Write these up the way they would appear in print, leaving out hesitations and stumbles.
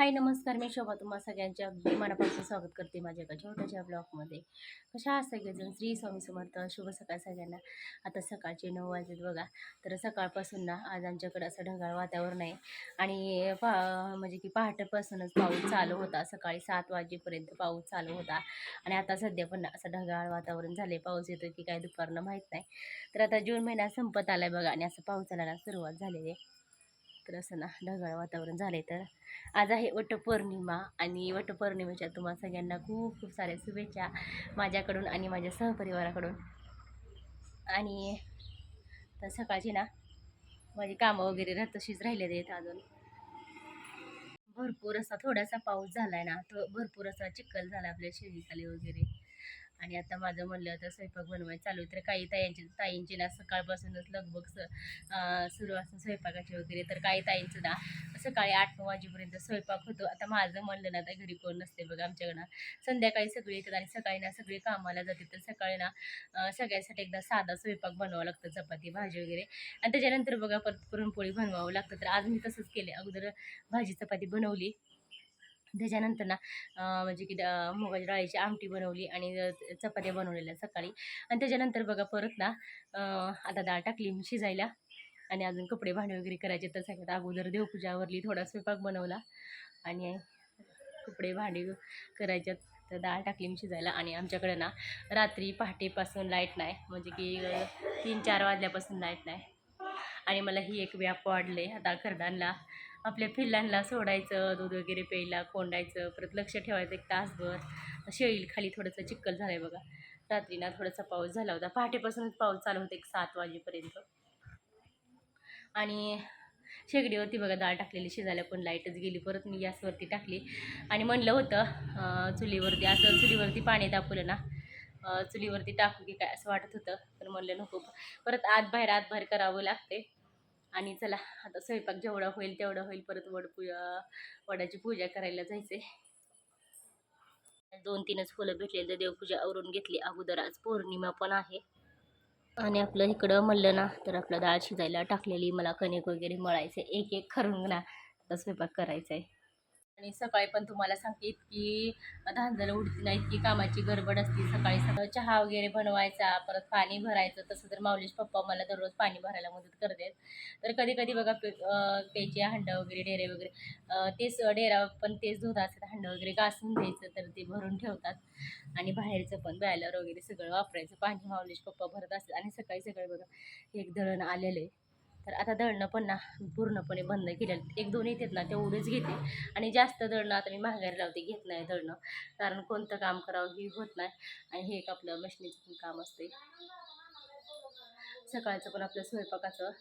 हाय नमस्कार, मी शोभा तुम्हा सगळ्यांच्या अगदी मनापासून स्वागत करते माझ्या एका छोट्याशा ब्लॉगमध्ये. कशा आहात सगळेजण? श्री स्वामी समर्थ. शुभ सकाळ सगळ्यांना. आता सकाळचे 9 वाजलेत बघा. तर सकाळपासून ना आज आमच्याकडे असं ढगाळ वातावरण आहे आणि म्हणजे की पहाटेपासूनच पाऊस चालू होता. सकाळी 7 वाजेपर्यंत पाऊस चालू होता आणि आता सध्या पण असं ढगाळ वातावरण झाले. पाऊस येतो की काय दुपारनं माहीत नाही. तर आता जून महिना संपत आलाय बघा आणि असं पावसाला सुरुवात झालेली आहे. तर असं ना ढगाळ वातावरण झाले. तर आज आहे वटपौर्णिमा आणि वटपौर्णिमेच्या तुम्हा सगळ्यांना खूप खूप साऱ्या शुभेच्छा माझ्याकडून आणि माझ्या सहपरिवाराकडून. आणि तर सकाळची ना माझी कामं वगैरे तशीच राहिलेली आहेत अजून. भरपूर असा थोडासा पाऊस झालाय ना, तो भरपूर असा चिखल झाला आपल्या शेळीखाली वगैरे. आणि आता माझं म्हणलं तर स्वयंपाक बनवायचं चालू आहे. तर काही ताईंची ना सकाळपासूनच लगबग सुरू असं स्वयंपाकाची वगैरे. तर काही ताईंचं ना सकाळी 8-9 वाजेपर्यंत स्वयंपाक होतो. आता माझं म्हणलं ना तर घरी कोण नसते बघा आमच्याकडं. संध्याकाळी सगळे येतात आणि सकाळी ना सगळे कामाला जाते. तर सकाळी ना सगळ्यांसाठी एकदा साधा स्वयंपाक बनवावा लागतं, चपाती भाजी वगैरे. आणि त्याच्यानंतर बघा परत पुरणपोळी बनवावं लागतं. तर आज मी तसंच केले. अगोदर भाजी चपाती बनवली, त्याच्यानंतर ना म्हणजे की मुगाच्या डाळीची आमटी बनवली आणि चपात्या बनवलेल्या सकाळी. आणि त्याच्यानंतर बघा परत ना आता डाळ टाकली मी शिजायला आणि अजून कपडे भांडे वगैरे करायचे. तर सगळ्यात अगोदर देवपूजावरली थोडा स्वयंपाक बनवला आणि कपडे भांडे करायच्यात. तर डाळ टाकली मी शिजायला. आणि आमच्याकडे ना रात्री पहाटेपासून लाईट नाही, म्हणजे की 3-4 वाजल्यापासून लाईट नाही. आणि मला ही एक व्याप वाढले. आता करडांना आपल्या पिल्लांना सोडायचं, दूध वगैरे प्यायला कोंडायचं, परत लक्ष ठेवायचं एक तासभर. शेळी खाली थोडंसं चिखल झालं आहे बघा. रात्री ना थोडासा पाऊस झाला होता, पहाटेपासूनच पाऊस चालू होता एक 7 वाजेपर्यंत. आणि शेगडीवरती बघा डाळ टाकलेली शिजायला, पण लाईटच गेली. परत मी गॅसवरती टाकली आणि म्हणलं होतं चुलीवरती असं चुलीवरती पाणी तापवलं ना चुलीवरती टाकू की काय असं वाटत होतं. तर म्हणलं नको, परत आत बाहेर करावं लागते. आणि चला आता स्वयंपाक जेवढा होईल तेवढं होईल. परत वडाची पूजा करायला जायचे. 2-3च फुलं भेटले तर देवपूजा आवरून घेतली अगोदर. आज पौर्णिमा पण आहे. आणि आपलं इकडं म्हणलं ना तर आपलं डाळ शिजायला टाकलेली. मला कणिक वगैरे मळायचे, एक एक खरून ना आता स्वयंपाक करायचा आहे. आणि सकाळी पण तुम्हाला सांगते इतकी धांदल उडती ना, इतकी कामाची गडबड असते. सकाळी सकाळी चहा वगैरे बनवायचा, परत पाणी भरायचं. तसं तर माऊलीश पप्पा मला दररोज पाणी भरायला मदत करतात. तर कधी कधी बघा प्यायचे हंडा वगैरे डेरे वगैरे तेच डेरा पण तेच दूध असतात. हंडा वगैरे घासून द्यायचं तर ते भरून ठेवतात. आणि बाहेरचं पण बॅलर वगैरे सगळं वापरायचं पाणी माऊलीश पप्पा भरत असतात. आणि सकाळी सकाळी बघा एक दळण आलेलं आहे. तर आता दळणं पण ना पूर्णपणे बंद केलेलं. 1-2 येतात ना तेवढेच घेते. आणि जास्त दळणं आता मी माघारी लावते, घेत नाही दळणं. कारण कोणतं काम करावं ही होत नाही. आणि हे एक आपलं मशनीचं पण काम असते. सकाळचं पण आपलं स्वयंपाकाचं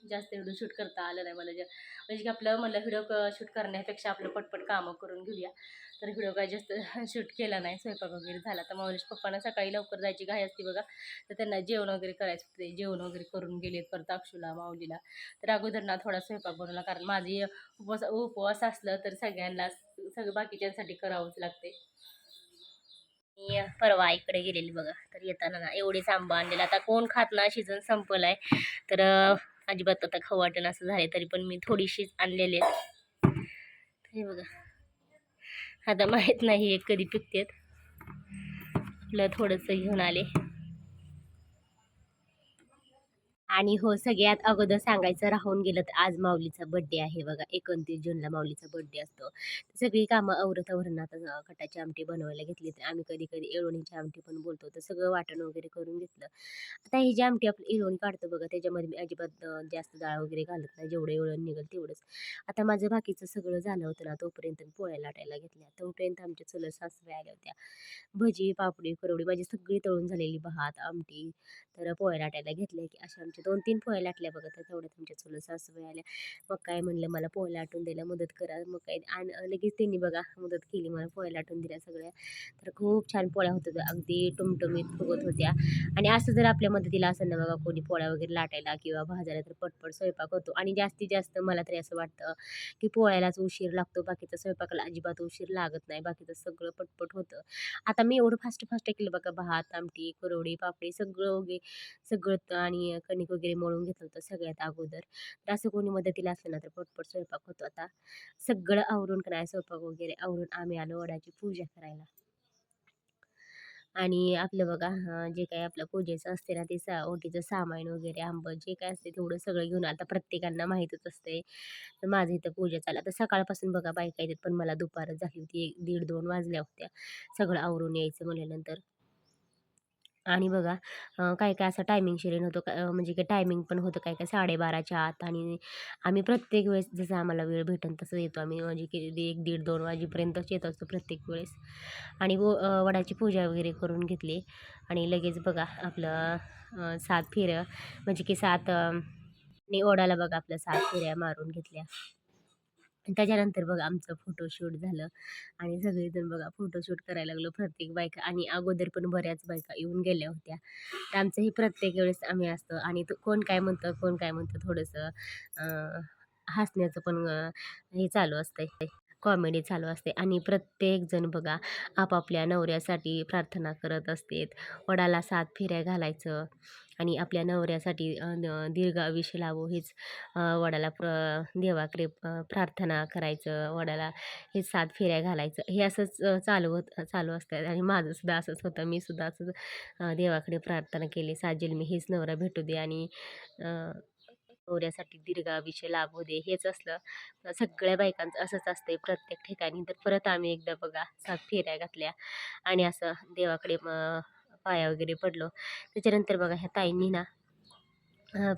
जास्त व्हिडिओ शूट करता आलं नाही मला. म्हणजे की आपलं म्हणलं व्हिडिओ शूट करण्यापेक्षा आपलं पटपट कामं करून घेऊया. तर व्हिडिओ काय जास्त शूट केला नाही. स्वयंपाक वगैरे झाला. तर माऊलीश पप्पांना सकाळी लवकर जायची घाई असते बघा. तर त्यांना जेवण वगैरे करायचं होते. जेवण वगैरे करून गेलेत परत अक्षूला माऊलीला. तर अगोदर ना थोडा स्वयंपाक बनवला, कारण माझी उपवास असलं तर सगळ्यांना सगळं बाकीच्यांसाठी करावंच लागते. मी परवा इकडे गेलेली बघा. तर येताना ना एवढेच आंबा आणलेला. आता कोण खात ना, सीझन संपलाय. तर अजिबात आता खाऊ वाटेन असं झाले. तरी पण मी थोडीशीच आणलेली आहे. हे बघा, आता माहीत नाही हे कधी पिकतेत. आपलं थोडंसं घेऊन आले. आणि हो, सगळ्यात अगोदर सांगायचं राहून गेलं तर आज माऊलीचा बड्डे आहे बघा. 29 जूनला माऊलीचा बड्डे असतो. सगळी कामं आवरत आता कटाची आमटी बनवायला घेतली. तर आम्ही कधी कधी एळोणीची आमटी पण बोलतो. तर सगळं वाटण वगैरे करून घेतलं. आता ही जी आमटी आपली एळोणी काढतो बघा, त्याच्यामध्ये मी अजिबात जास्त डाळ वगैरे घालत नाही. जेवढं एळण निघेल तेवढंच. आता माझं बाकीचं सगळं झालं होतं ना, तोपर्यंत मी पोळ्या लाटायला घेतल्या. तोपर्यंत आमच्या चुलत सासूबाई आल्या होत्या. भजी, पापडी, कुरवडी माझी सगळी तळून झालेली, भात, आमटी. तर पोळ्या लाटायला घेतल्या की अशा आमच्या 2-3 पोळ्या लाटल्या बघा. तर तेवढ्यात आमच्या चुलत सासूबाई आल्या. मग काय म्हणलं मला पोळ्या लाटून द्यायला मदत करा. मग काय लगेच त्यांनी बघा मदत केली, मला पोळ्या लाटून दिल्या सगळ्या. तर खूप छान पोळ्या होत होत्या, अगदी टुमटुमीत फुगत होत्या. आणि असं जर आपल्या मदतीला असेल ना बघा कोणी पोळ्या वगैरे लाटायला किंवा भाजायला, तर पटपट स्वयंपाक होतो. आणि जास्तीत जास्त मला तरी असं वाटतं की पोळ्यालाच उशीर लागतो, बाकीचं स्वयंपाकाला अजिबात उशीर लागत नाही. बाकीचं सगळं पटपट होतं. आता मी एवढं फास्ट फास्ट केलं बघा, भात, आमटी, कुरवडी, पापडी सगळं सगळं आणि कणिक वगैरे मळून घेतलं होतं सगळ्यात अगोदर. तर असं कोणी मदतीला असलं ना तर पटपट स्वयंपाक होतो. आता सगळं आवरून का नाही स्वयंपाक वगैरे आवरून आम्ही आलो वडाची पूजा करायला. आणि आपलं बघा जे काही आपलं पूजेचं असते ना ते ओटीचं सामान वगैरे आंबं जे काय असते तेवढं सगळं घेऊन आता प्रत्येकांना माहीतच असते. तर माझं इथं पूजा चालू आता सकाळपासून बघा बायका येतात पण मला दुपारच झाली होती 1, 1:30, 2 वाजल्या होत्या सगळं आवरून यायचं म्हणल्यानंतर. आणि बघा काय-काय असं टायमिंग शेड्यूल होतं म्हणजे काय टायमिंग पण होतं काय-काय 12:30च्या आत आणि आम्ही प्रत्येक वेळेस जसं आम्हाला वेळ भेटेल तसं येतो आम्ही म्हणजे की 1, 1:30, 2 वाजेपर्यंतच येत असतो प्रत्येक वेळेस. आणि वडाची पूजा वगैरे करून घेतली आणि लगेच बघा आपलं 7 फेऱ्या म्हणजे की 7 आणि ओढाला बघा आपल्या 7 फेऱ्या मारून घेतल्या. आणि त्याच्यानंतर बघा आमचं फोटोशूट झालं आणि सगळेजण बघा फोटोशूट करायला लागलो प्रत्येक बायका आणि अगोदर पण बऱ्याच बायका येऊन गेल्या होत्या. तर आमचं हे प्रत्येक वेळेस आम्ही असतो आणि कोण काय म्हणतं, कोण काय म्हणतं थोडंसं हसण्याचं पण हे चालू असतंय. कॉमेडी चालू असते आणि प्रत्येकजण बघा आपापल्या नवऱ्यासाठी प्रार्थना करत असतेत. वडाला 7 फेऱ्या घालायचं आणि आपल्या नवऱ्यासाठी दीर्घायुष्य लाभो हेच वडाला देवाकडे प्रार्थना करायचं. वडाला हे 7 फेऱ्या घालायचं. हे असंच चालू असतं आणि माझं सुद्धा असंच होतं. मी सुद्धा असंच देवाकडे प्रार्थना केली. 7 जन्मी हेच नवरा भेटू दे आणि नवऱ्यासाठी दीर्घायुष्य लाभू दे. हेच असलं सगळ्या बायकांचं असंच असतंय प्रत्येक ठिकाणी. तर परत आम्ही एकदा बघा 7 फेऱ्या घातल्या आणि असं देवाकडे पाया वगैरे पडलो. त्याच्यानंतर बघा ह्या ताईंनी ना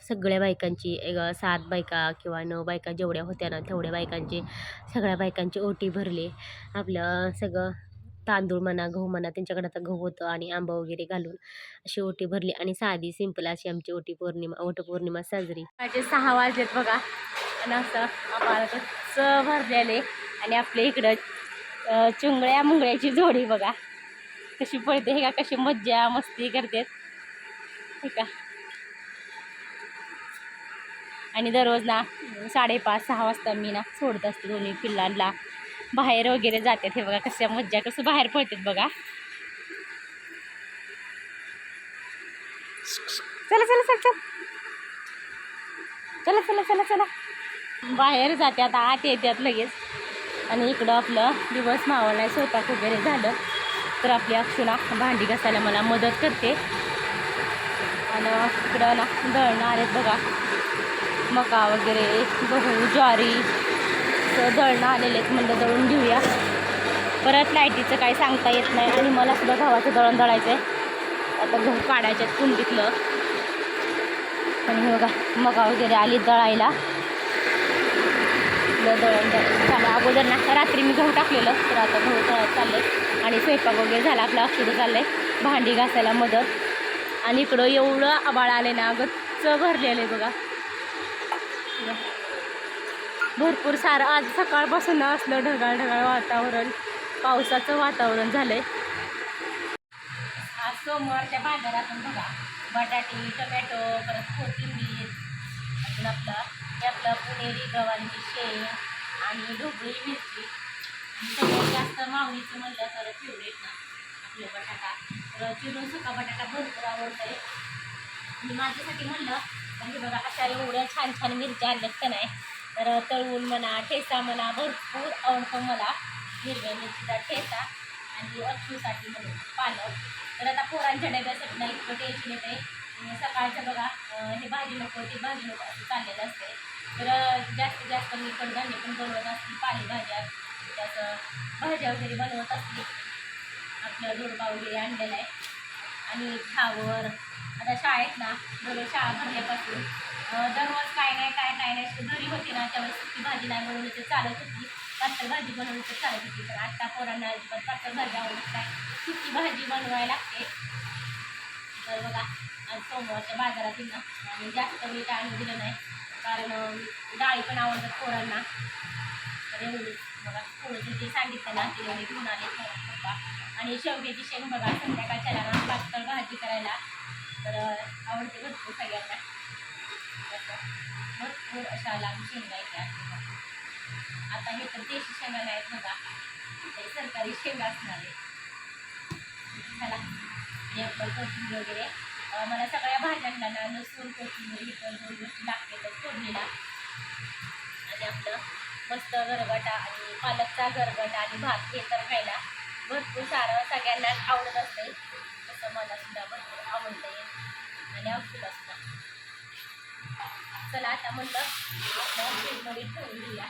सगळ्या बायकांची 7 बायका किंवा 9 बायका जेवढ्या होत्या ना तेवढ्या बायकांची सगळ्या बायकांची ओटी भरली. आपलं सगळं तांदूळ म्हणा, गहू म्हणा त्यांच्याकडे आता गहू होतं आणि आंबा वगैरे घालून अशी ओटी भरली आणि साधी सिंपल अशी आमची वटपौर्णिमा साजरी. माझे 6 वाजलेत बघा आणि असं आम्हाला गच्च भरलेले आणि आपल्या इकडं चुंगळ्या-मुंगळ्याची जोडी बघा कशी पळते हे का कशी मज्जा मस्ती करतात हे का. आणि दररोज ना 5:30-6 वाजता मी ना सोडत असते दोन्ही पिल्लांना बाहेर वगैरे जातात. हे बघा कशा मज्जा कसं बाहेर पडतात बघा. चला चला चला चला चला चला चला चला बाहेर जातात आत येतात लगेच. आणि इकडं आपलं दिवस मावळला स्वयंपाक वगैरे झालं तर आपली अक्षुणा भांडी घासायला मला मदत करते. आणि इकडं ना दळणं आलेत बघा मका वगैरे गहू ज्वारी दळणं आलेले आहेत म्हणलं दळून घेऊया. परत लाईटीचं काही सांगता येत नाही आणि मला सुद्धा गव्हाचं दळण दळायचं आहे. आता गहू काढायचे आहेत कुंडीतलं आणि हे बघा मका वगैरे आली दळायला. दळण झालं अगोदर ना रात्री मी गहू टाकलेलं तर आता गहू दळत चालले आणि स्वयंपाक वगैरे झाला आपलं अक्षुडं चाललंय भांडी घासायला मदत. आणि इकडं एवढं आभाळ आले ना गच्च भरलेलं आहे बघा भरपूर सारं. आज सकाळपासून असलं ढगाळ ढगाळ वातावरण पावसाचं वातावरण झालंय. आज सोमवारच्या बाजारातून बघा बटाटे टोमॅटो परत कोथिंबीर अजून आपलं पुणेरी गवारीची शेंग आणि ढोबळी मिरची आणि सगळ्यात जास्त मावळीचं म्हणलं तर फेवरेट ना आपलं बटाटा. तर चिरून सुका बटाटा भरपूर आवडतंय आणि माझ्यासाठी म्हणलं म्हणजे बघा अशा एवढ्या छान छान मिरच्या आणल्यात का नाही तर तळून म्हणा ठेचा म्हणा भरपूर आवडतो मला हिरव्या मिरचीचा ठेचा. आणि अक्षूसाठी म्हणून पालक. तर आता पोरांच्या डब्यासाठी नाही इतकं टेन्शन येते. सकाळचं बघा हे भाजी नको ती भाजी नको असं चाललेलं असते. तर जास्तीत जास्त मी कडधान्य पण बनवत असते पालेभाज्या त्याचं भाज्या वगैरे बनवत असते. आपलं दोडका वगैरे आणलेला आहे आणि फ्लावर आता शाळेत ना दररोज शाळा भरल्यापासून दररोज काय नाही घरी होती ना त्यावेळेस सुकी भाजी नाही बनवली तर चालत होती पातळ भाजी बनवली तर चालत होती. तर आत्ता पोरांना अजिबात पातळ भाजी आवडत नाही सुकी भाजी बनवायला लागते. तर बघा आज सोमवारच्या बाजारातील ना आणि जास्त मीठ आणून दिलं नाही कारण डाळी पण आवडतात पोरांना. तर एवढी बघा थोडंसं जे सांगितलं ना ते एवढे घेऊन आले पप्पा. आणि शेवग्याची शेंग बघा संध्याकाळच्याला ना पातळ भाजी करायला तर आवडते भरपूर सगळ्यांना. भरपूर अशा लांब शेंगा येतात. आता हे तर देशी शेंगा नाहीत बघा ते सरकारी शेंगा असणार आहे. चला हे आपलं कोथिंबीर वगैरे मला सगळ्या भाज्यांना ना लसूण कोथिंबीर हे पण 2 गोष्टी लागतातच फोडणीला. आणि आपलं मस्त गरगटा आणि पालकचा गरगटा आणि भात हे तर खायला भरपूर सारं सगळ्यांना आवडत असते. तसं मला सुद्धा भरपूर आवडतंय आणि औषधा सुद्धा. चला आता म्हणलं आपलं फ्रीजमध्ये ठेवून घेऊया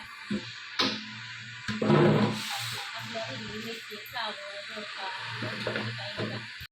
आपल्या हिरवी मिरची फ्लावर दोडका काही